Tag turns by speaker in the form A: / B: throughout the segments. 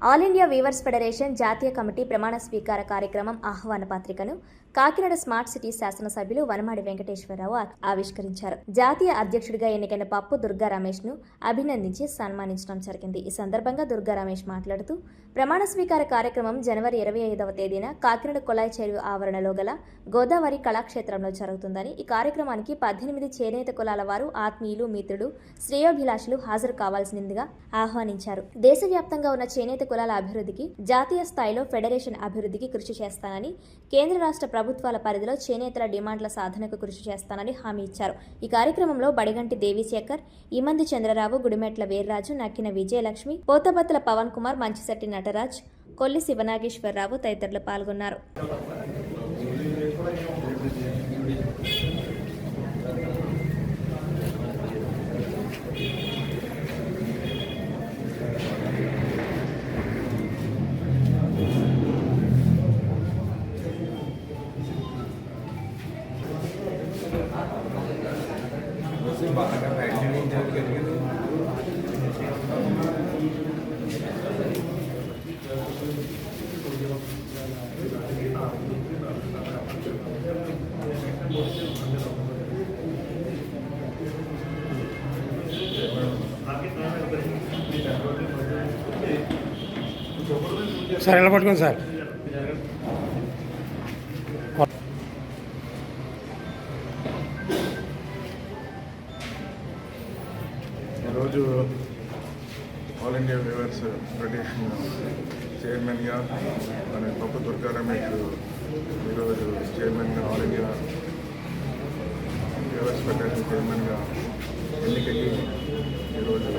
A: All India weavers federation జాతీయ committee ప్రమాణ స్వీకార కార్యక్రమం ఆహ్వాన పత్రికను కాకినాడ స్మార్ట్ సిటీ శాసనసభ్యులు వనమాడి వెంకటేశ్వరరావు ఆవిష్కరించారు. జాతీయ అధ్యక్షుడిగా ఎన్నికైన పప్పు దుర్గా రమేష్ ను అభినందించి సన్మానించడం జరిగింది. ఈ సందర్భంగా దుర్గా రమేష్ మాట్లాడుతూ ప్రమాణ స్వీకార కార్యక్రమం జనవరి 25వ తేదీన కాకినాడ కొలాయి చెరువు ఆవరణలో గల గోదావరి కళాక్షేత్రంలో జరుగుతుందని, ఈ కార్యక్రమానికి 18 చేనేత కులాల వారు, ఆత్మీయులు, మిత్రులు, శ్రేయోభిలాషులు హాజరు కావాల్సిందిగా ఆహ్వానించారు. దేశవ్యాప్తంగా ఉన్న చేనేత కులాల అభివృద్ధికి, జాతీయ స్థాయిలో ఫెడరేషన్ అభివృద్ధికి కృషి చేస్తానని, కేంద్ర రాష్ట్ర ప్రభుత్వాల పరిధిలో చేనేతల డిమాండ్ల సాధనకు కృషి చేస్తానని హామీ ఇచ్చారు. ఈ కార్యక్రమంలో బడిగంటి దేవిశేఖర్, ఇమంది చంద్రరావు, గుడిమెట్ల వీర్రాజు, నక్కిన విజయలక్ష్మి, పోతబత్తల పవన్ కుమార్, మంచిశెట్టి నటరాజ్, కొల్లి శివనాగేశ్వరరావు తదితరులు పాల్గొన్నారు.
B: సార్ ఎలా పట్టుకోండి సార్.
C: ఈరోజు ఆల్ ఇండియా వీవర్స్ ఫెడరేషన్ చైర్మన్గా మన పప్పు దుర్గా రమేష్ ఈరోజు చైర్మన్గా, ఆల్ ఇండియా వీవర్స్ ఫెడరేషన్ చైర్మన్గా ఎన్నికయ్యి ఈరోజు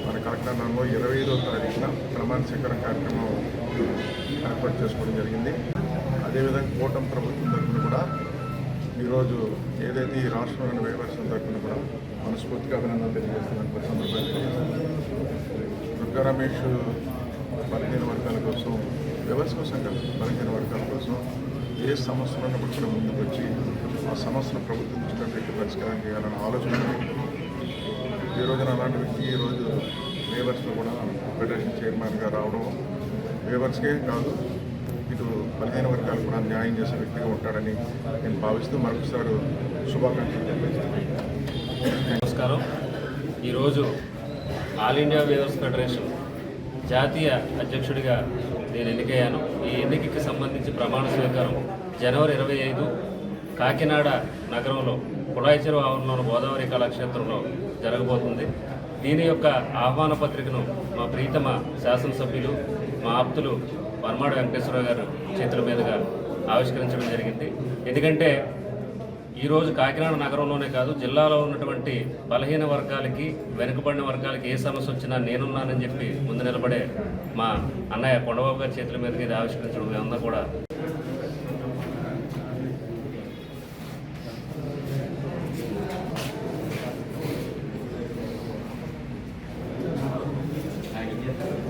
C: మన కాకినాడ నగరంలో 25వ తారీఖున ప్రమాణ స్వీకారం కార్యక్రమం ఏర్పాటు చేసుకోవడం జరిగింది. అదేవిధంగా కూటమి ప్రభుత్వం తరఫున కూడా ఈరోజు ఏదైతే ఈ రాష్ట్రంలోని వీవర్స్ తరఫున కూడా మనస్ఫూర్తిగా అభినందనలు తెలియజేస్తున్న సందర్భంగా దుర్గా రమేష్ బలహీన వర్గాల కోసం, వీవర్స్ కోసం కాదు, బలహీన వర్గాల కోసం ఏ సమస్యలు ఉన్నప్పుడు కూడా ముందుకు వచ్చి ఆ సమస్యను ప్రభుత్వం దృష్టిలో పెట్టి పరిష్కారం చేయాలన్న ఆలోచన. ఈ రోజున అలాంటి వ్యక్తి ఈరోజు వీవర్స్లో కూడా ఫెడరేషన్ చైర్మన్గా రావడం వీవర్స్కే కాదు, ఇటు బలహీన వర్గాలు కూడా న్యాయం చేసే వ్యక్తిగా ఉంటాడని నేను భావిస్తూ మరొకసారి శుభాకాంక్షలు తెలియజేస్తున్నాను.
D: నమస్కారం. ఈరోజు ఆల్ ఇండియా వీవర్స్ ఫెడరేషన్ జాతీయ అధ్యక్షుడిగా నేను ఎన్నికయ్యాను. ఈ ఎన్నికకి సంబంధించి ప్రమాణ స్వీకారం జనవరి 25 కాకినాడ నగరంలో కొలాయి చెరువు ఆవరణలోని గోదావరి కళాక్షేత్రంలో జరగబోతుంది. దీని యొక్క ఆహ్వాన పత్రికను మా ప్రీతమ శాసనసభ్యులు, మా ఆప్తులు వనమాడి వెంకటేశ్వరరావు గారు చేతుల మీదుగా ఆవిష్కరించడం జరిగింది. ఎందుకంటే ఈరోజు కాకినాడ నగరంలోనే కాదు, జిల్లాలో ఉన్నటువంటి బలహీన వర్గాలకి, వెనుకబడిన వర్గాలకి ఏ సమస్య వచ్చినా నేనున్నానని చెప్పి ముందు నిలబడే మా అన్నయ్య కొండబాబు గారి చేతుల మీదుగా ఇది ఆవిష్కరించడం మేమందరూ కూడా